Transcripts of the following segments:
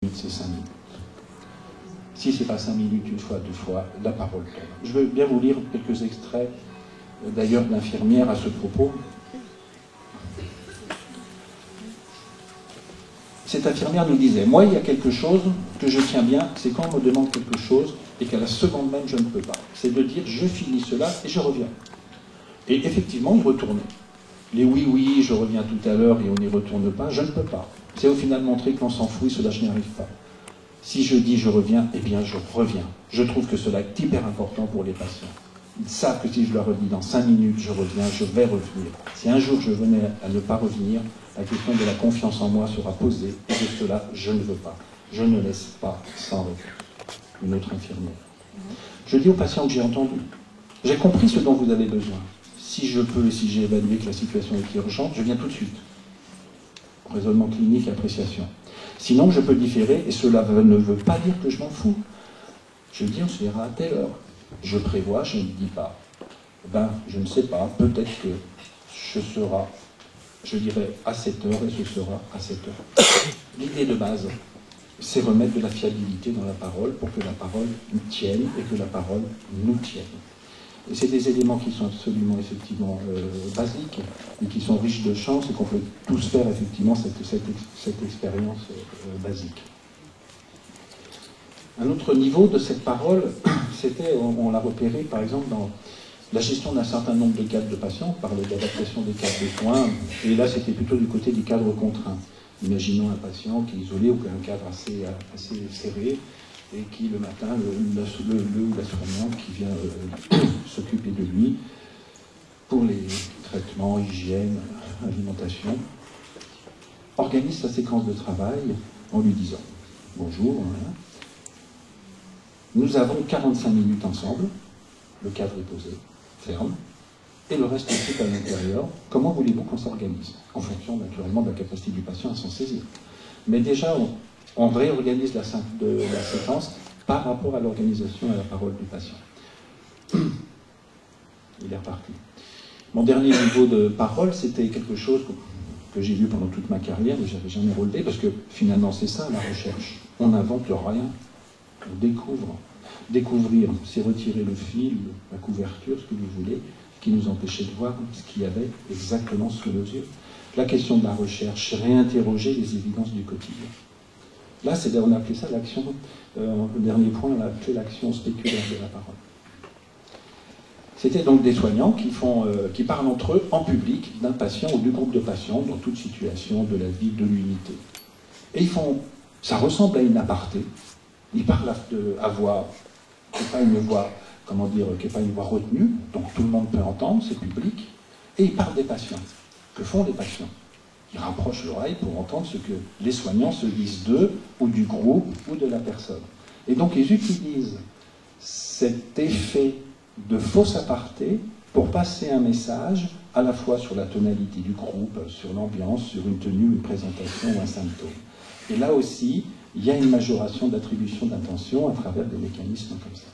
c'est 5 minutes. Si ce n'est pas 5 minutes, une fois, deux fois, la parole tombe. Je veux bien vous lire quelques extraits, d'ailleurs, d'infirmières à ce propos. Cette infirmière nous disait, moi, il y a quelque chose que je tiens bien, c'est quand on me demande quelque chose et qu'à la seconde même, je ne peux pas. C'est de dire, je finis cela et je reviens. Et effectivement, il retournait. Les oui, je reviens tout à l'heure et on n'y retourne pas, je ne peux pas. C'est au final montrer qu'on s'en fout et cela, je n'y arrive pas. Si je dis je reviens, eh bien je reviens. Je trouve que cela est hyper important pour les patients. Ils savent que si je leur redis dans 5 minutes, je reviens, je vais revenir. Si un jour je venais à ne pas revenir, la question de la confiance en moi sera posée, et de cela, je ne veux pas. Je ne laisse pas sans réponse. Une autre infirmière. Je dis aux patients que j'ai entendus, j'ai compris ce dont vous avez besoin. Si je peux et si j'ai évalué que la situation est urgente, je viens tout de suite. Raisonnement clinique, appréciation. Sinon, je peux différer, et cela ne veut pas dire que je m'en fous. Je dis, on se verra à telle heure. Je prévois, je ne dis pas. Ben, je ne sais pas, peut-être que ce sera, je dirais, à cette heure, et ce sera à cette heure. L'idée de base, c'est remettre de la fiabilité dans la parole pour que la parole nous tienne et que la parole nous tienne. Et c'est des éléments qui sont absolument, effectivement, basiques, et qui sont riches de chance, et qu'on peut tous faire, effectivement, cette expérience basique. Un autre niveau de cette parole, c'était, on l'a repéré, par exemple, dans la gestion d'un certain nombre de cadres de patients, on parlait d'adaptation des cadres de soins, et là, c'était plutôt du côté du cadre contraint. Imaginons un patient qui est isolé ou qui a un cadre assez serré, et qui, le matin, le ou la soignante qui vient s'occuper de lui pour les traitements, hygiène, alimentation, organise sa séquence de travail en lui disant « Bonjour, nous avons 45 minutes ensemble, le cadre est posé, ferme, et le reste est à l'intérieur. Comment voulez-vous qu'on s'organise ?» En fonction, naturellement, de la capacité du patient à s'en saisir. Mais déjà, on réorganise la séquence par rapport à l'organisation et à la parole du patient. Il est reparti. Mon dernier niveau de parole, c'était quelque chose que j'ai vu pendant toute ma carrière, mais je n'avais jamais relevé, parce que finalement, c'est ça, la recherche. On n'invente rien, on découvre. Découvrir, c'est retirer le fil, la couverture, ce que vous voulez, qui nous empêchait de voir ce qu'il y avait exactement sous nos yeux. La question de la recherche, c'est réinterroger les évidences du quotidien. Là, on a appelé ça l'action, le dernier point, on a appelé l'action spéculaire de la parole. C'était donc des soignants qui parlent entre eux en public d'un patient ou du groupe de patients dans toute situation de la vie, de l'unité. Et ça ressemble à une aparté. Ils parlent à voix, qui n'est pas une voix, qui n'est pas une voix retenue, donc tout le monde peut entendre, c'est public. Et ils parlent des patients. Que font les patients? Ils rapprochent l'oreille pour entendre ce que les soignants se disent d'eux, ou du groupe, ou de la personne. Et donc ils utilisent cet effet de fausse aparté pour passer un message à la fois sur la tonalité du groupe, sur l'ambiance, sur une tenue, une présentation ou un symptôme. Et là aussi, il y a une majoration d'attribution d'intention à travers des mécanismes comme ça.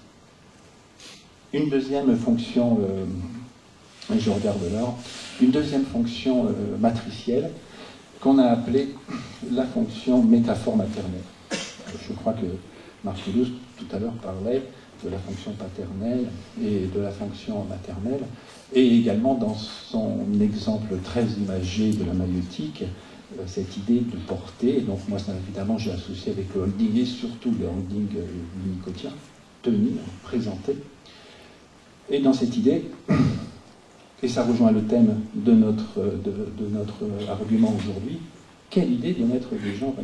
Une deuxième fonction, et je regarde l'heure, une deuxième fonction matricielle qu'on a appelée la fonction métaphore maternelle. Je crois que Marcellus, tout à l'heure, parlait de la fonction paternelle et de la fonction maternelle, et également dans son exemple très imagé de la maïeutique, cette idée de porter, et donc moi, ça, évidemment, j'ai associé avec le holding, et surtout le holding unicotien, tenir, présenter. Et dans cette idée, et ça rejoint le thème de notre argument aujourd'hui, quelle idée de mettre des gens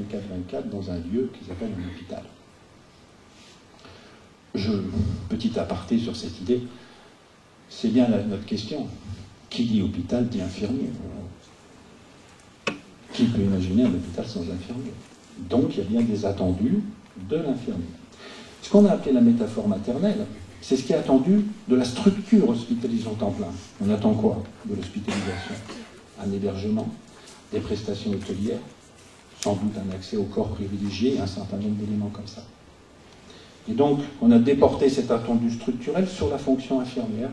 24/24 dans un lieu qui s'appelle un hôpital. Petit aparté sur cette idée, c'est bien notre question. Qui dit hôpital dit infirmier. Qui peut imaginer un hôpital sans infirmier? Donc il y a bien des attendus de l'infirmier. Ce qu'on a appelé la métaphore maternelle, c'est ce qui est attendu de la structure hospitalisante en plein. On attend quoi de l'hospitalisation? Un hébergement, des prestations hôtelières, sans doute un accès au corps privilégié, un certain nombre d'éléments comme ça. Et donc, on a déporté cet attendu structurel sur la fonction infirmière,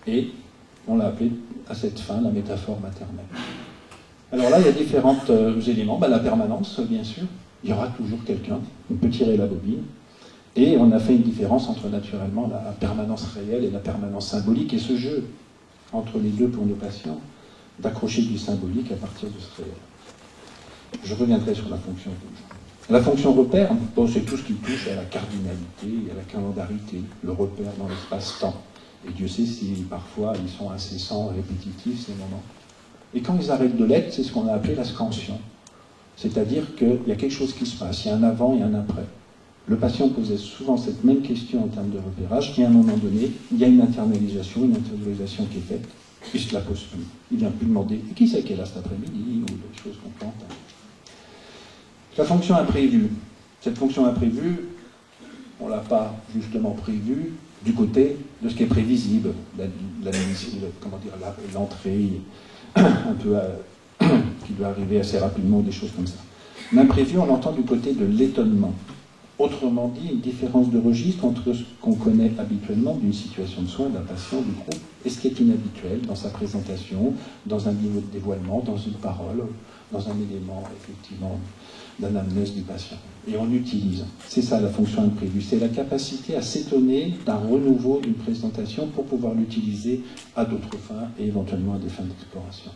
et on l'a appelé à cette fin la métaphore maternelle. Alors là, il y a différents éléments. La permanence, bien sûr. il y aura toujours quelqu'un, on peut tirer la bobine, et on a fait une différence entre naturellement la permanence réelle et la permanence symbolique, et ce jeu entre les deux pour nos patients, d'accrocher du symbolique à partir de ce réel. Je reviendrai sur la fonction rouge. La fonction repère, bon, c'est tout ce qui touche à la cardinalité et à la calendarité, le repère dans l'espace-temps. Et Dieu sait si parfois ils sont incessants, répétitifs, ces moments. Et quand ils arrêtent de l'être, c'est ce qu'on a appelé la scansion. C'est-à-dire qu'il y a quelque chose qui se passe, il y a un avant et un après. Le patient posait souvent cette même question en termes de repérage, et à un moment donné, il y a une internalisation qui est faite, il ne se la pose plus. Il ne vient plus demander « qui c'est qui est là cet après-midi ?» ou des choses qu'on peut entendre. La fonction imprévue. Cette fonction imprévue, on ne l'a pas justement prévue du côté de ce qui est prévisible, l'entrée un peu qui doit arriver assez rapidement, des choses comme ça. L'imprévu, on l'entend du côté de l'étonnement. Autrement dit, une différence de registre entre ce qu'on connaît habituellement d'une situation de soins d'un patient, du groupe, et ce qui est inhabituel dans sa présentation, dans un niveau de dévoilement, dans une parole, dans un élément, effectivement, d'anamnèse du patient. Et on utilise. C'est ça la fonction imprévue. C'est la capacité à s'étonner d'un renouveau d'une présentation pour pouvoir l'utiliser à d'autres fins et éventuellement à des fins d'exploration.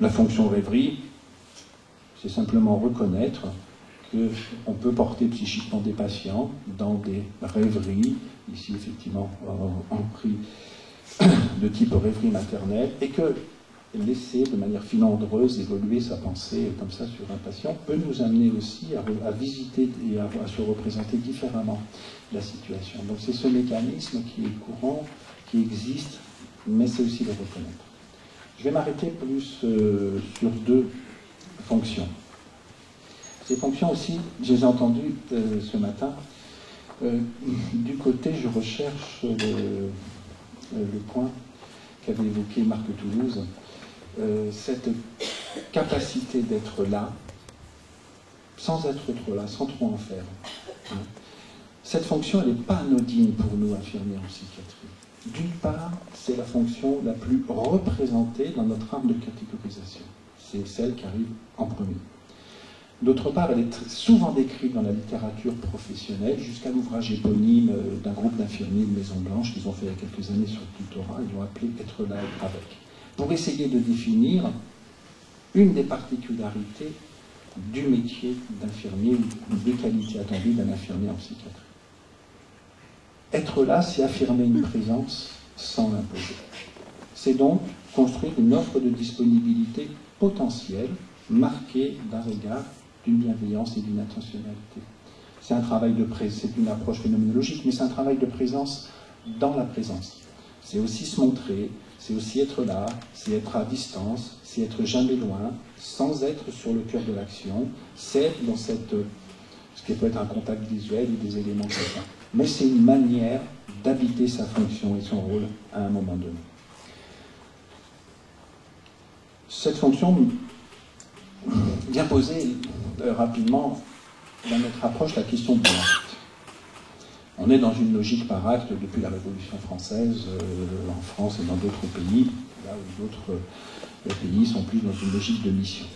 La fonction rêverie, c'est simplement reconnaître qu'on peut porter psychiquement des patients dans des rêveries, ici effectivement en pris de type rêverie maternelle, et que laisser de manière filandreuse évoluer sa pensée comme ça sur un patient peut nous amener aussi à visiter et à se représenter différemment la situation. Donc c'est ce mécanisme qui est courant, qui existe, mais c'est aussi le reconnaître. Je vais m'arrêter plus sur deux fonctions. Ces fonctions aussi, je les ai entendues ce matin. Du côté, je recherche le point qu'avait évoqué Marc Toulouse, cette capacité d'être là, sans être trop là, sans trop en faire. Cette fonction, elle n'est pas anodine pour nous, infirmiers en psychiatrie. D'une part, c'est la fonction la plus représentée dans notre arme de catégorisation. C'est celle qui arrive en premier. D'autre part, elle est souvent décrite dans la littérature professionnelle, jusqu'à l'ouvrage éponyme d'un groupe d'infirmiers de Maison Blanche qu'ils ont fait il y a quelques années sur le tutorat, ils l'ont appelé « Être là, être avec », pour essayer de définir une des particularités du métier d'infirmier ou des qualités attendues d'un infirmier en psychiatrie. Être là, c'est affirmer une présence sans l'imposer. C'est donc construire une offre de disponibilité potentielle, marquée d'un regard, d'une bienveillance et d'une intentionnalité. C'est un travail de présence, c'est une approche phénoménologique, mais c'est un travail de présence dans la présence. C'est aussi se montrer, c'est aussi être là, c'est être à distance, c'est être jamais loin, sans être sur le cœur de l'action, c'est dans ce qui peut être un contact visuel ou des éléments comme ça. Mais c'est une manière d'habiter sa fonction et son rôle à un moment donné. Cette fonction vient poser rapidement dans notre approche la question de l'acte. On est dans une logique par acte depuis la Révolution française, en France et dans d'autres pays, là où d'autres pays sont plus dans une logique de mission.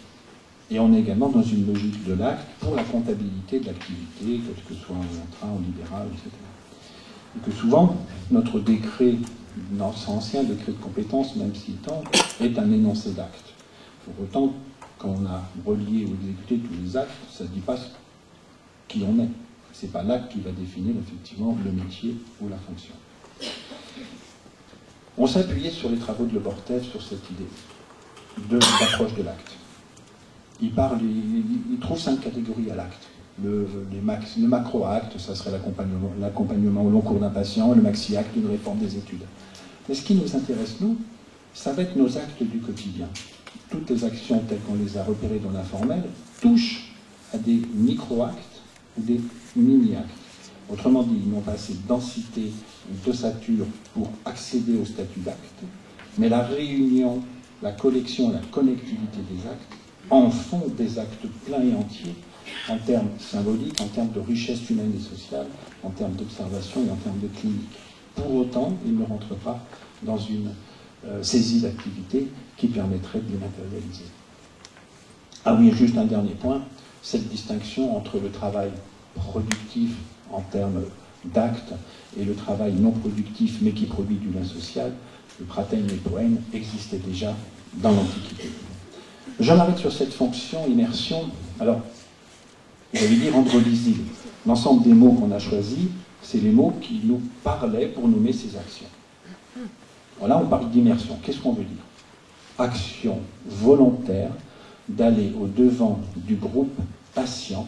Et on est également dans une logique de l'acte pour la comptabilité de l'activité, que ce soit en train, en libéral, etc. Et que souvent, notre décret, notre ancien décret de compétence, même s'il tend, est un énoncé d'acte. Pour autant, quand on a relié ou exécuté tous les actes, ça ne dit pas qui on est. Ce n'est pas l'acte qui va définir effectivement le métier ou la fonction. On s'est appuyé sur les travaux de Le Bortez sur cette idée d'approche de l'acte. Il trouve 5 catégories à l'acte. Le macro-acte, ça serait l'accompagnement au long cours d'un patient, le maxi-acte, une réforme des études. Mais ce qui nous intéresse, nous, ça va être nos actes du quotidien. Toutes les actions telles qu'on les a repérées dans l'informel touchent à des micro-actes ou des mini-actes. Autrement dit, ils n'ont pas assez de densité ou d'ossature pour accéder au statut d'acte, mais la réunion, la collection, la connectivité des actes en font des actes pleins et entiers en termes symboliques, en termes de richesse humaine et sociale, en termes d'observation et en termes de clinique. Pour autant, ils ne rentrent pas dans une saisie d'activité qui permettrait de les matérialiser. Ah oui, juste un dernier point. cette distinction entre le travail productif en termes d'actes et le travail non productif mais qui produit du lien social, le praten et le poen existait déjà dans l'Antiquité. Je m'arrête sur cette fonction immersion. Alors, vous avez dit rendre lisible. L'ensemble des mots qu'on a choisis, c'est les mots qui nous parlaient pour nommer ces actions. Là, on parle d'immersion. Qu'est-ce qu'on veut dire? Action volontaire d'aller au-devant du groupe patient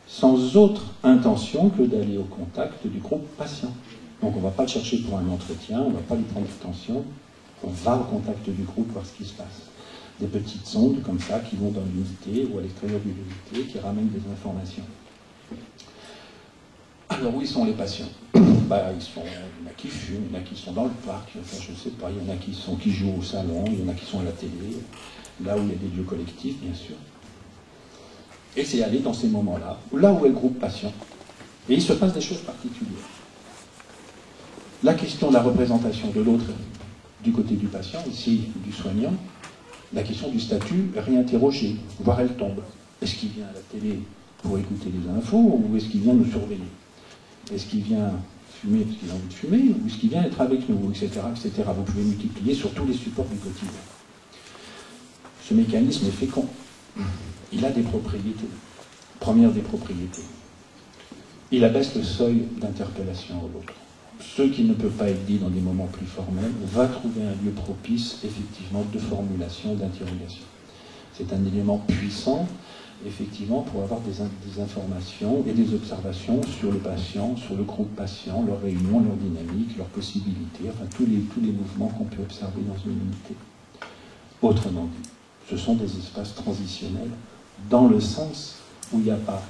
sans autre intention que d'aller au contact du groupe patient. Donc on ne va pas le chercher pour un entretien, on ne va pas lui prendre attention, on va au contact du groupe voir ce qui se passe. Des petites sondes comme ça qui vont dans l'unité ou à l'extérieur de l'unité qui ramènent des informations. Alors où ils sont les patients? Il y en a qui fument, il y en a qui sont dans le parc, enfin, je ne sais pas, il y en a qui jouent au salon, il y en a qui sont à la télé, là où il y a des lieux collectifs, bien sûr. Et c'est aller dans ces moments-là, là où est le groupe patient. Et il se passe des choses particulières. La question de la représentation de l'autre du côté du patient, ici du soignant, la question du statut est réinterrogée, voire elle tombe. Est-ce qu'il vient à la télé pour écouter les infos ou est-ce qu'il vient nous surveiller? Est-ce qu'il vient fumer parce qu'il a envie de fumer ou est-ce qu'il vient être avec nous, etc., etc. Vous pouvez multiplier sur tous les supports du quotidien. Ce mécanisme est fécond. Il a des propriétés. Première des propriétés. Il abaisse le seuil d'interpellation à l'autre. Ce qui ne peut pas être dit dans des moments plus formels va trouver un lieu propice, effectivement, de formulation, d'interrogation. C'est un élément puissant, effectivement, pour avoir des informations et des observations sur le patient, sur le groupe patient, leurs réunions, leurs dynamiques, leurs possibilités, enfin tous les mouvements qu'on peut observer dans une unité. Autrement dit, ce sont des espaces transitionnels dans le sens où il n'y a pas,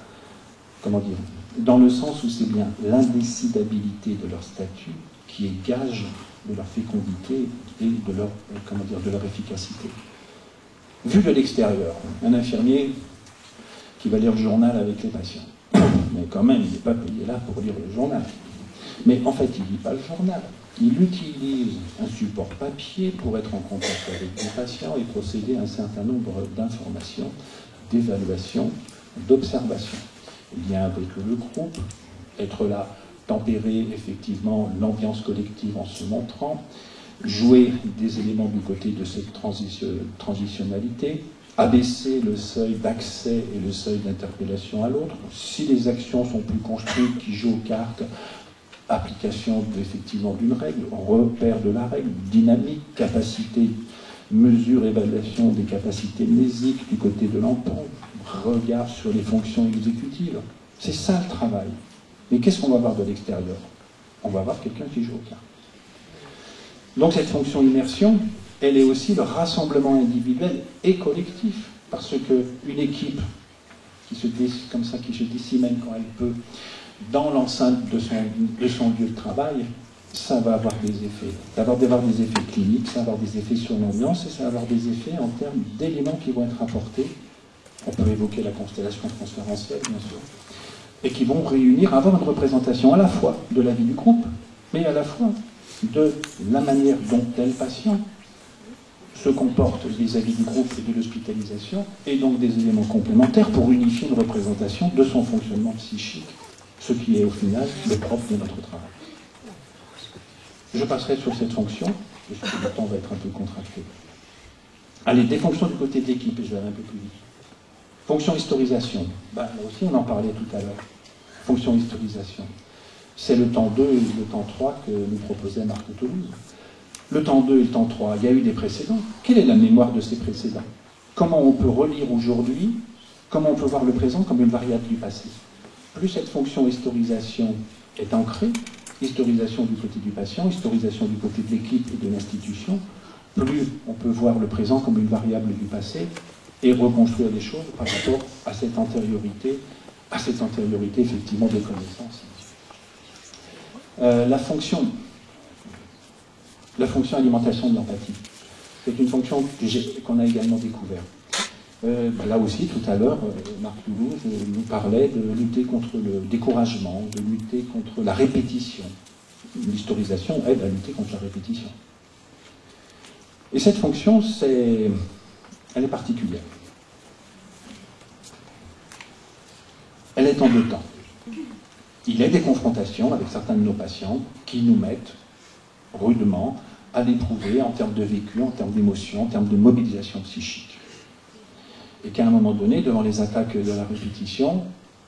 comment dire, dans le sens où c'est bien l'indécidabilité de leur statut qui est gage de leur fécondité et de leur, comment dire, de leur efficacité. Vu de l'extérieur, un infirmier qui va lire le journal avec les patients, mais quand même, il n'est pas payé là pour lire le journal. Mais en fait, il ne lit pas le journal. Il utilise un support papier pour être en contact avec les patients et procéder à un certain nombre d'informations, d'évaluations, d'observations. Lien avec le groupe, être là, tempérer effectivement l'ambiance collective en se montrant, jouer des éléments du côté de cette transitionnalité, abaisser le seuil d'accès et le seuil d'interpellation à l'autre. Si les actions sont plus construites, qui jouent aux cartes, application effectivement d'une règle, repère de la règle, dynamique, capacité, mesure, évaluation des capacités mnésiques du côté de l'emprunt, regard sur les fonctions exécutives. C'est ça le travail. Mais qu'est-ce qu'on va voir de l'extérieur? On va voir quelqu'un qui joue aux cartes. Donc cette fonction immersion, elle est aussi le rassemblement individuel et collectif. Parce qu'une équipe qui se dissimène quand elle peut dans l'enceinte de son lieu de travail, ça va avoir des effets. Ça va avoir des effets cliniques, ça va avoir des effets sur l'ambiance et ça va avoir des effets en termes d'éléments qui vont être apportés. On peut évoquer la constellation transférentielle, bien sûr, et qui vont réunir, avoir une représentation à la fois de la vie du groupe, mais à la fois de la manière dont tel patient se comporte vis-à-vis du groupe et de l'hospitalisation, et donc des éléments complémentaires pour unifier une représentation de son fonctionnement psychique, ce qui est au final le propre de notre travail. Je passerai sur cette fonction, parce que le temps va être un peu contracté. Allez, des fonctions du côté de l'équipe, et je vais aller un peu plus vite. Fonction historisation, là aussi on en parlait tout à l'heure. Fonction historisation, c'est le temps 2 et le temps 3 que nous proposait Marc de Toulouse. Le temps 2 et le temps 3, il y a eu des précédents. Quelle est la mémoire de ces précédents? Comment on peut relire aujourd'hui, comment on peut voir le présent comme une variable du passé? Plus cette fonction historisation est ancrée, historisation du côté du patient, historisation du côté de l'équipe et de l'institution, plus on peut voir le présent comme une variable du passé et reconstruire des choses par rapport à cette antériorité effectivement des connaissances. La fonction alimentation de l'empathie, c'est une fonction qu'on a également découverte. Là aussi, tout à l'heure, Marc Toulouse nous parlait de lutter contre le découragement, de lutter contre la répétition. L'historisation aide à lutter contre la répétition. Et cette fonction, elle est particulière. Elle est en deux temps. Il y a des confrontations avec certains de nos patients qui nous mettent rudement à l'éprouver en termes de vécu, en termes d'émotion, en termes de mobilisation psychique. Et qu'à un moment donné, devant les attaques de la répétition,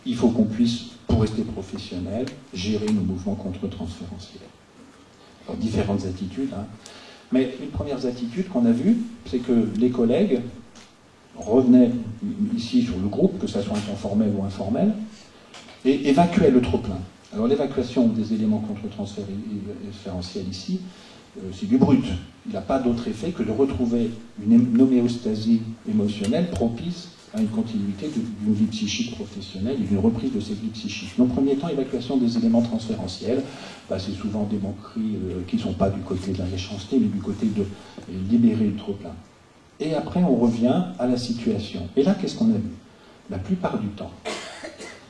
il faut qu'on puisse, pour rester professionnel, gérer nos mouvements contre-transférentiels. Alors, différentes attitudes, hein. Mais une première attitude qu'on a vue, c'est que les collègues revenaient ici sur le groupe, que ce soit un temps formel ou informel, et évacuaient le trop-plein. Alors l'évacuation des éléments contre-transférentiels ici, c'est du brut. Il n'a pas d'autre effet que de retrouver une homéostasie émotionnelle propice à une continuité d'une vie psychique professionnelle et d'une reprise de cette vie psychique. Dans le premier temps, évacuation des éléments transférentiels, c'est souvent des moqueries qui ne sont pas du côté de la méchanceté, mais du côté de libérer le trop-plein. Et après, on revient à la situation. Et là, qu'est-ce qu'on a vu? La plupart du temps,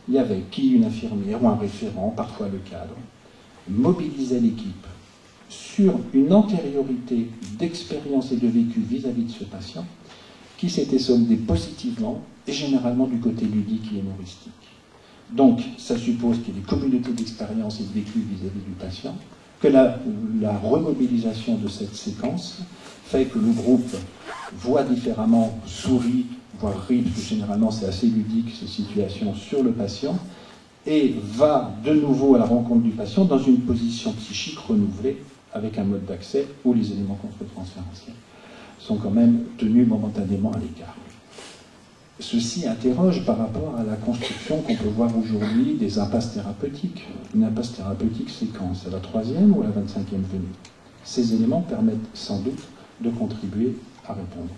il y avait une infirmière ou un référent, parfois le cadre, mobilisait l'équipe sur une antériorité d'expérience et de vécu vis-à-vis de ce patient qui s'était soldée positivement et généralement du côté ludique et humoristique. Donc, ça suppose qu'il y ait des communautés d'expérience et de vécu vis-à-vis du patient, que la remobilisation de cette séquence fait que le groupe voit différemment, sourit, voire rit, parce que généralement c'est assez ludique ces situations sur le patient, et va de nouveau à la rencontre du patient dans une position psychique renouvelée avec un mode d'accès où les éléments contre-transférentiels sont quand même tenus momentanément à l'écart. Ceci interroge par rapport à la construction qu'on peut voir aujourd'hui des impasses thérapeutiques. Une impasse thérapeutique, c'est quand? C'est la 3e ou la 25e venue? Ces éléments permettent sans doute de contribuer à répondre.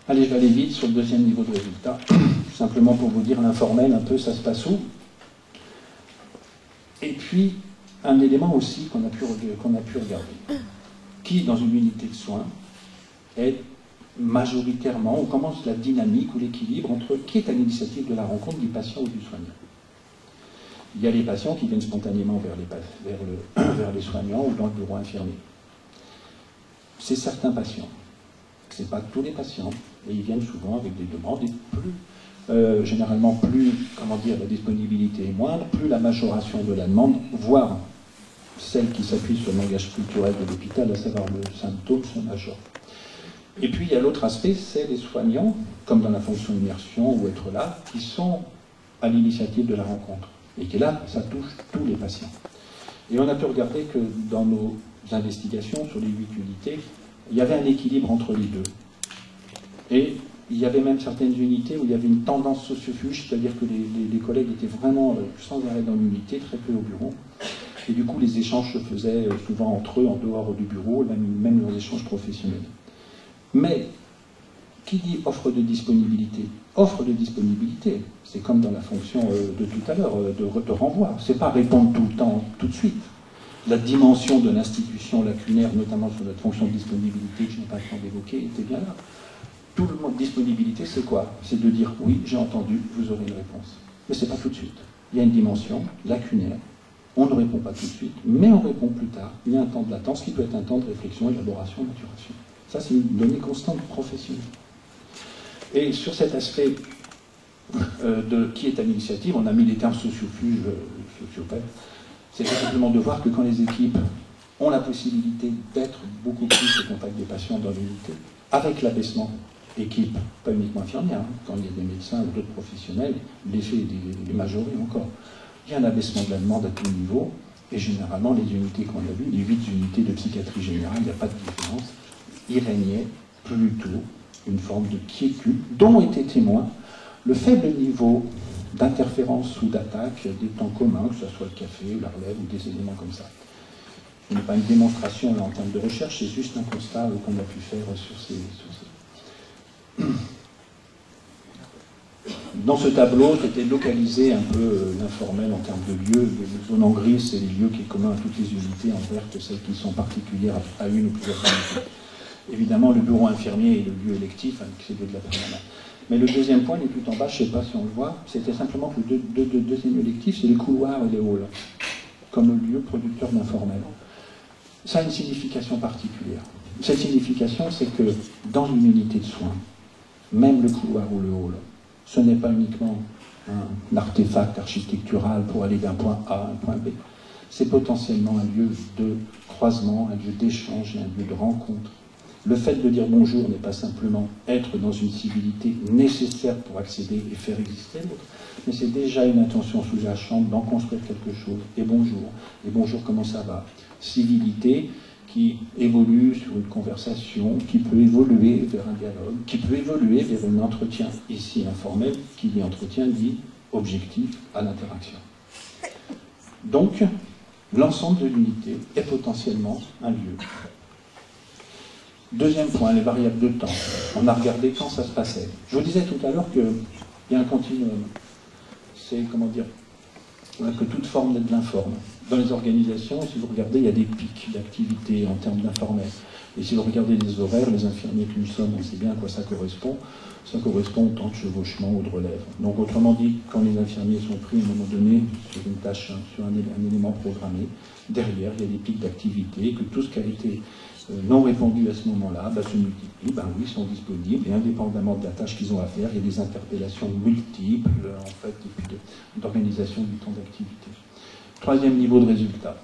Allez, je vais aller vite sur le deuxième niveau de résultat. Simplement pour vous dire l'informel, un peu, ça se passe où? Et puis, un élément aussi qu'on a pu regarder, qui, dans une unité de soins, est majoritairement, on commence la dynamique ou l'équilibre entre qui est à l'initiative de la rencontre du patient ou du soignant. Il y a les patients qui viennent spontanément vers les soignants ou dans le bureau infirmier. C'est certains patients. Ce n'est pas tous les patients, et ils viennent souvent avec des demandes, et généralement plus, la disponibilité est moindre, plus la majoration de la demande, voire celle qui s'appuie sur le langage culturel de l'hôpital, à savoir le symptôme, se majore. Et puis il y a l'autre aspect, c'est les soignants, comme dans la fonction immersion ou être là, qui sont à l'initiative de la rencontre. Et que là, ça touche tous les patients. Et on a pu regarder que dans nos investigations sur les 8 unités, il y avait un équilibre entre les deux. Et il y avait même certaines unités où il y avait une tendance sociofuge, c'est-à-dire que les collègues étaient vraiment sans arrêt dans l'unité, très peu au bureau. Et du coup, les échanges se faisaient souvent entre eux, en dehors du bureau, même leurs échanges professionnels. Mais, qui dit offre de disponibilité? Offre de disponibilité, c'est comme dans la fonction de tout à l'heure, de renvoi. C'est pas répondre tout le temps, tout de suite. La dimension de l'institution lacunaire, notamment sur notre fonction de disponibilité que je n'ai pas le temps d'évoquer, était bien là. Tout le monde disponibilité, c'est quoi? C'est de dire oui, j'ai entendu, vous aurez une réponse. Mais c'est pas tout de suite. Il y a une dimension lacunaire. On ne répond pas tout de suite, mais on répond plus tard. Il y a un temps de latence qui peut être un temps de réflexion, élaboration, maturation. Ça, c'est une donnée constante professionnelle. Et sur cet aspect de qui est à l'initiative, on a mis les termes sociofuge, sociopathe. C'est simplement de voir que quand les équipes ont la possibilité d'être beaucoup plus au contact des patients dans l'unité, avec l'abaissement, équipe, pas uniquement infirmière, quand il y a des médecins ou d'autres professionnels, l'effet est majoré encore. Il y a un abaissement de la demande à tout niveau, et généralement, les unités qu'on a vues, les 8 unités de psychiatrie générale, il n'y a pas de différence, il régnait plutôt une forme de quiétude, dont était témoin le faible niveau d'interférence ou d'attaque des temps communs, que ce soit le café ou la relève ou des éléments comme ça. Ce n'est pas une démonstration là, en termes de recherche, c'est juste un constat qu'on a pu faire sur ces... Dans ce tableau, c'était localisé un peu l'informel en termes de lieux. Les zones en gris, c'est les lieux qui sont communs à toutes les unités, en vert, celles qui sont particulières à une ou plusieurs unités. Évidemment, le bureau infirmier est le lieu électif, avec ses lieux de la permanence. Mais le deuxième point, il est tout en bas, je ne sais pas si on le voit, c'était simplement que le deuxième lieu électif, c'est les couloirs et les halls, comme lieu producteur d'informel. Ça a une signification particulière. Cette signification, c'est que dans une unité de soins, même le couloir ou le hall, ce n'est pas uniquement un artefact architectural pour aller d'un point A à un point B. C'est potentiellement un lieu de croisement, un lieu d'échange et un lieu de rencontre. Le fait de dire bonjour n'est pas simplement être dans une civilité nécessaire pour accéder et faire exister l'autre, mais c'est déjà une intention sous-jacente d'en construire quelque chose. Et bonjour, comment ça va? Civilité qui évolue sur une conversation, qui peut évoluer vers un dialogue, qui peut évoluer vers un entretien, ici informel, qui dit entretien dit objectif à l'interaction. Donc, l'ensemble de l'unité est potentiellement un lieu. Deuxième point, les variables de temps. On a regardé quand ça se passait. Je vous disais tout à l'heure qu'il y a un continuum. C'est, comment dire, que toute forme est de l'informe. Dans les organisations, si vous regardez, il y a des pics d'activité en termes d'informel. Et si vous regardez les horaires, les infirmiers que nous sommes, on sait bien à quoi ça correspond. Ça correspond au temps de chevauchement ou de relève. Donc, autrement dit, quand les infirmiers sont pris à un moment donné sur une tâche, sur un élément programmé, derrière, il y a des pics d'activité, que tout ce qui a été non répondus à ce moment-là se multiplient, oui, sont disponibles, et indépendamment de la tâche qu'ils ont à faire, il y a des interpellations multiples, en fait, et puis d'organisation du temps d'activité. Troisième niveau de résultat.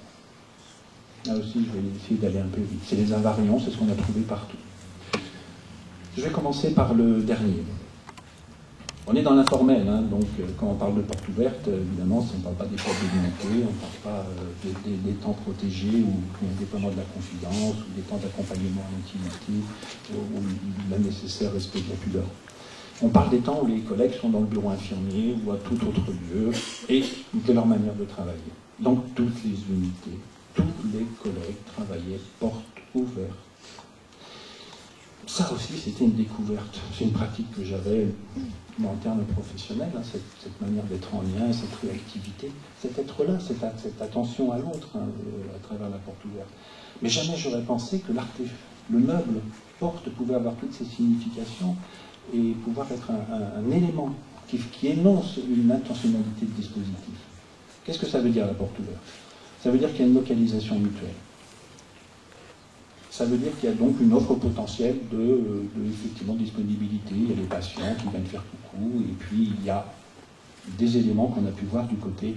Là aussi, je vais essayer d'aller un peu vite. C'est les invariants, c'est ce qu'on a trouvé partout. Je vais commencer par le dernier. On est dans l'informel, donc quand on parle de porte ouverte, évidemment, on ne parle pas des portes de l'unité, on ne parle pas des temps protégés ou dépendant de la confidence, ou des temps d'accompagnement à l'intimité, ou le nécessaire respect de la pudeur. On parle des temps où les collègues sont dans le bureau infirmier ou à tout autre lieu, et de leur manière de travailler. Donc toutes les unités, tous les collègues travaillaient porte ouverte. Ça aussi, c'était une découverte. C'est une pratique que j'avais en termes professionnels, cette manière d'être en lien, cette réactivité, cet être-là, cette attention à l'autre à travers la porte ouverte. Mais jamais j'aurais pensé que le meuble porte pouvait avoir toutes ces significations et pouvoir être un élément qui énonce une intentionnalité de dispositif. Qu'est-ce que ça veut dire, la porte ouverte? Ça veut dire qu'il y a une localisation mutuelle. Ça veut dire qu'il y a donc une offre potentielle de effectivement, disponibilité. Il y a les patients qui viennent faire coucou, et puis il y a des éléments qu'on a pu voir du côté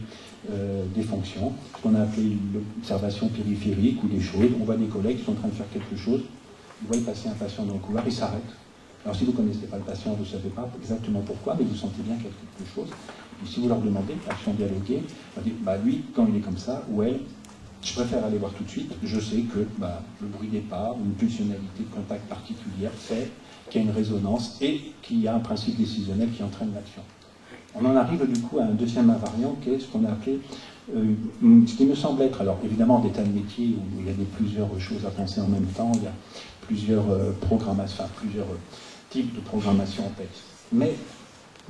des fonctions, ce qu'on a appelé l'observation périphérique ou des choses. On voit des collègues qui sont en train de faire quelque chose, ils voient passer un patient dans le couloir, ils s'arrêtent. Alors si vous ne connaissez pas le patient, vous ne savez pas exactement pourquoi, mais vous sentez bien qu'il y a quelque chose. Et si vous leur demandez, action dialoguée, on dit, lui, quand il est comme ça, ou elle, je préfère aller voir tout de suite, je sais que le bruit des pas ou une pulsionalité de contact particulière fait qu'il y a une résonance et qu'il y a un principe décisionnel qui entraîne l'action. On en arrive du coup à un deuxième invariant qui est ce qu'on a appelé, ce qui me semble être, alors évidemment des tas de métiers où il y a plusieurs choses à penser en même temps, il y a plusieurs programmations, plusieurs types de programmation en texte. Mais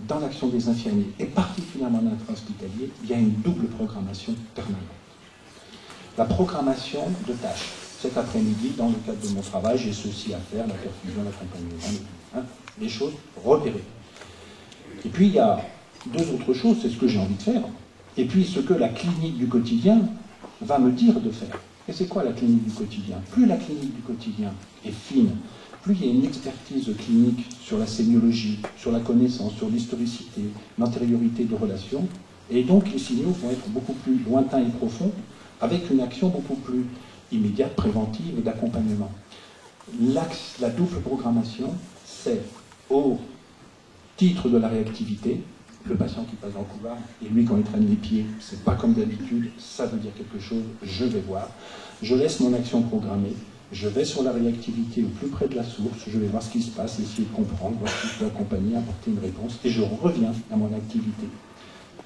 dans l'action des infirmiers, et particulièrement dans l'intra-hospitalier, il y a une double programmation permanente. La programmation de tâches. Cet après-midi, dans le cadre de mon travail, j'ai ceci à faire, la perfusion, l'accompagnement, les choses repérées. Et puis, il y a deux autres choses, c'est ce que j'ai envie de faire, et puis ce que la clinique du quotidien va me dire de faire. Et c'est quoi la clinique du quotidien? Plus la clinique du quotidien est fine, plus il y a une expertise clinique sur la sémiologie, sur la connaissance, sur l'historicité, l'antériorité de relations, et donc les signaux vont être beaucoup plus lointains et profonds, avec une action beaucoup plus immédiate, préventive et d'accompagnement. La double programmation, c'est au titre de la réactivité, le patient qui passe dans le couloir, et lui quand il traîne les pieds, c'est pas comme d'habitude, ça veut dire quelque chose, je vais voir. Je laisse mon action programmée, je vais sur la réactivité au plus près de la source, je vais voir ce qui se passe, essayer de comprendre, voir si je peux accompagner, apporter une réponse, et je reviens à mon activité.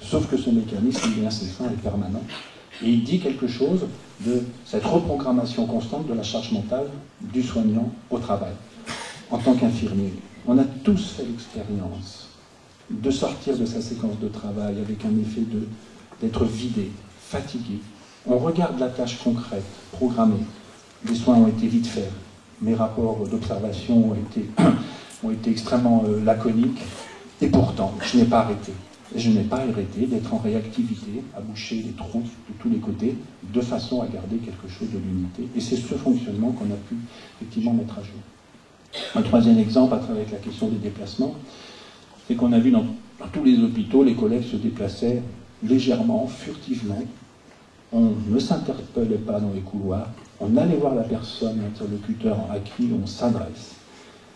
Sauf que ce mécanisme, il est incessant et permanent. Et il dit quelque chose de cette reprogrammation constante de la charge mentale du soignant au travail. En tant qu'infirmier, on a tous fait l'expérience de sortir de sa séquence de travail avec un effet d'être vidé, fatigué. On regarde la tâche concrète, programmée. Les soins ont été vite faits. Mes rapports d'observation ont été extrêmement laconiques. Et pourtant, je n'ai pas arrêté. Je n'ai pas arrêté d'être en réactivité, à boucher les trous de tous les côtés, de façon à garder quelque chose de l'unité. Et c'est ce fonctionnement qu'on a pu effectivement mettre à jour. Un troisième exemple, à travers la question des déplacements, c'est qu'on a vu dans Dans tous les hôpitaux, les collègues se déplaçaient légèrement, furtivement. On ne s'interpellait pas dans les couloirs. On allait voir la personne, l'interlocuteur à qui on s'adresse.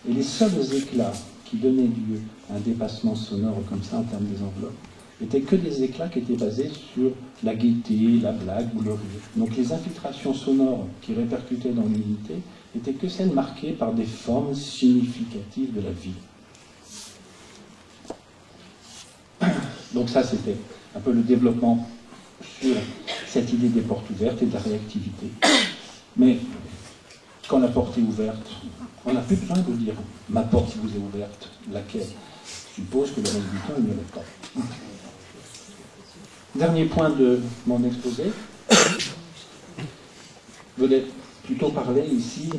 Et les seuls éclats qui donnaient lieu à un dépassement sonore comme ça en termes des enveloppes n'étaient que des éclats qui étaient basés sur la gaieté, la blague ou le rire. Donc les infiltrations sonores qui répercutaient dans l'unité n'étaient que celles marquées par des formes significatives de la vie. Donc ça, c'était un peu le développement sur cette idée des portes ouvertes et de la réactivité. Mais quand la porte est ouverte, on n'a plus besoin de dire « ma porte vous est ouverte », laquelle. Je suppose que le reste du temps, il n'y aurait pas. Dernier point de mon exposé. Je voulais plutôt parler ici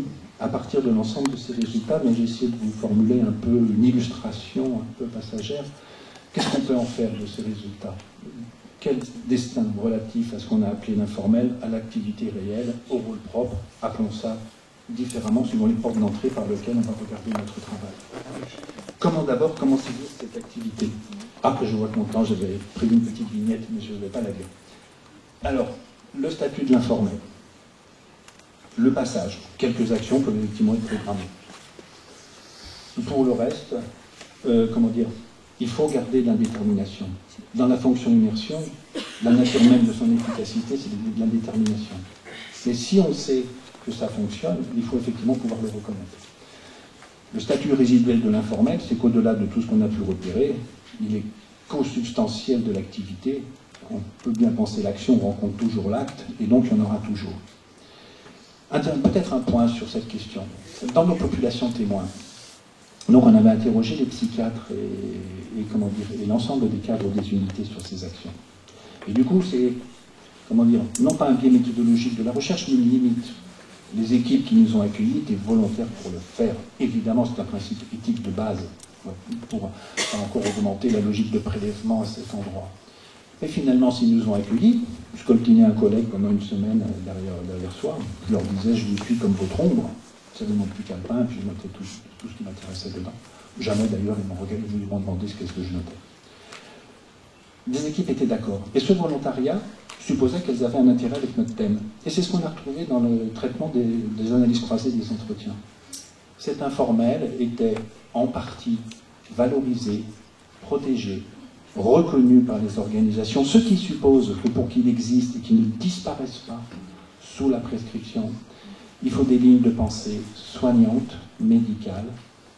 à partir de l'ensemble de ces résultats, mais j'ai essayé de vous formuler un peu une illustration un peu passagère. Qu'est-ce qu'on peut en faire de ces résultats? Quel destin relatif à ce qu'on a appelé l'informel, à l'activité réelle, au rôle propre, appelons ça différemment suivant les portes d'entrée par lesquelles on va regarder notre travail. Comment d'abord commencer cette activité? Ah, je vois que mon temps, j'avais prévu une petite vignette, mais je ne vais pas la lire. Alors, le statut de l'informel. Le passage. Quelques actions peuvent effectivement être programmées. Pour le reste, il faut garder de l'indétermination. Dans la fonction immersion, la nature même de son efficacité, c'est de l'indétermination. Mais si on sait que ça fonctionne, il faut effectivement pouvoir le reconnaître. Le statut résiduel de l'informel, c'est qu'au-delà de tout ce qu'on a pu repérer, il est co-substantiel de l'activité. On peut bien penser l'action, on rencontre toujours l'acte, et donc il y en aura toujours. Peut-être un point sur cette question. Dans nos populations témoins, donc on avait interrogé les psychiatres et l'ensemble des cadres des unités sur ces actions. Et du coup, c'est, non pas un biais méthodologique de la recherche, mais une limite. Les équipes qui nous ont accueillis étaient volontaires pour le faire. Évidemment, c'est un principe éthique de base, pour encore augmenter la logique de prélèvement à cet endroit. Et finalement, s'ils nous ont accueillis, je coltinais un collègue pendant une semaine derrière soi, je leur disais, je vous suis comme votre ombre, ça ne demande plus qu'un pain, puis je notais tout ce qui m'intéressait dedans. Jamais d'ailleurs, ils m'ont demandé ce qu'est-ce que je notais. Des équipes étaient d'accord. Et ce volontariat supposait qu'elles avaient un intérêt avec notre thème. Et c'est ce qu'on a retrouvé dans le traitement des analyses croisées des entretiens. Cet informel était en partie valorisé, protégé, reconnu par les organisations, ce qui suppose que pour qu'il existe et qu'il ne disparaisse pas sous la prescription, il faut des lignes de pensée soignantes, médicales,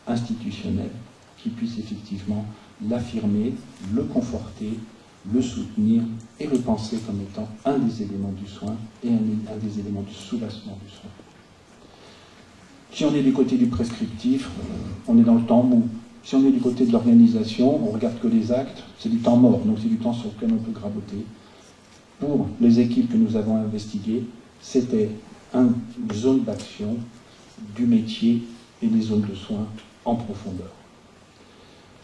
institutionnelles, qui puissent effectivement l'affirmer, le conforter, le soutenir et le penser comme étant un des éléments du soin et un des éléments du soubassement du soin. Si on est du côté du prescriptif, on est dans le temps mou. Si on est du côté de l'organisation, on regarde que les actes, c'est du temps mort, donc c'est du temps sur lequel on peut graboter. Pour les équipes que nous avons investiguées, c'était une zone d'action du métier et des zones de soins en profondeur.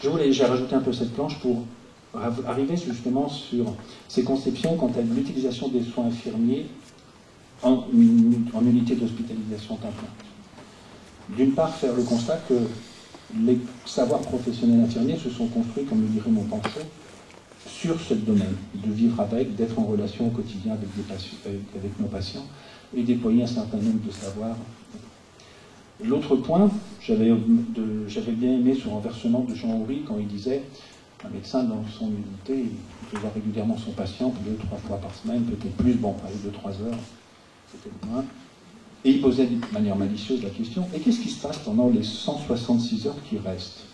J'ai rajouté un peu cette planche pour arriver justement sur ces conceptions quant à l'utilisation des soins infirmiers en unité d'hospitalisation temps plein. D'une part, faire le constat que les savoirs professionnels infirmiers se sont construits, comme le dirait mon pensée, sur ce domaine, de vivre avec, d'être en relation au quotidien avec nos patients et déployer un certain nombre de savoirs. L'autre point, j'avais bien aimé ce renversement de Jean Houry quand il disait un médecin dans son unité, il peut voir régulièrement son patient 2-3 fois par semaine, peut-être plus, bon, allez, 2-3 heures, peut-être moins. Et il posait de manière malicieuse la question, et qu'est-ce qui se passe pendant les 166 heures qui restent?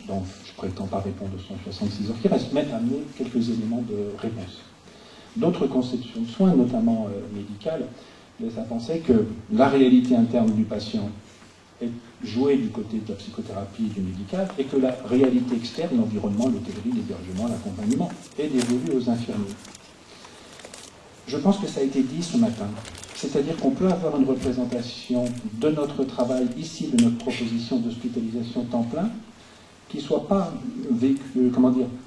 Donc, je ne prétends pas répondre aux 166 heures qui restent, mais amener quelques éléments de réponse. D'autres conceptions de soins, notamment médicales, laissent à penser que la réalité interne du patient est jouée du côté de la psychothérapie et du médical, et que la réalité externe, l'environnement, l'hôtellerie, l'hébergement, l'accompagnement, est dévolue aux infirmiers. Je pense que ça a été dit ce matin. C'est-à-dire qu'on peut avoir une représentation de notre travail ici, de notre proposition d'hospitalisation temps plein, qui ne soit pas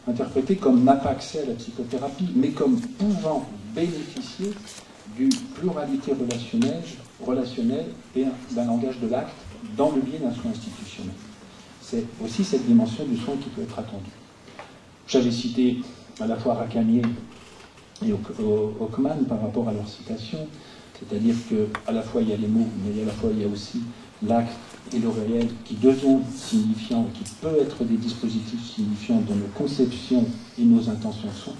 interprétée comme n'a pas accès à la psychothérapie, mais comme pouvant bénéficier d'une pluralité relationnelle et d'un langage de l'acte dans le biais d'un soin institutionnel. C'est aussi cette dimension du soin qui peut être attendue. J'avais cité à la fois Racanier et Ockman par rapport à leur citation, c'est-à-dire qu'à la fois il y a les mots, mais à la fois il y a aussi l'acte et le réel qui deviennent signifiants, qui peuvent être des dispositifs signifiants dont nos conceptions et nos intentions sont.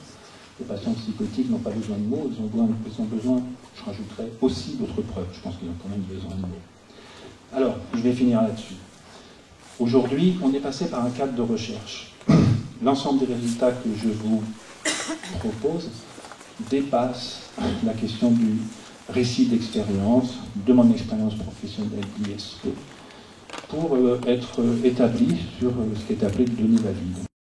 Les patients psychotiques n'ont pas besoin de mots, ils ont besoin, je rajouterais, aussi d'autres preuves. Je pense qu'ils ont quand même besoin de mots. Alors, je vais finir là-dessus. Aujourd'hui, on est passé par un cadre de recherche. L'ensemble des résultats que je vous propose dépasse la question du récit d'expérience, de mon expérience professionnelle d'ISP, pour être établi sur ce qui est appelé de données valides.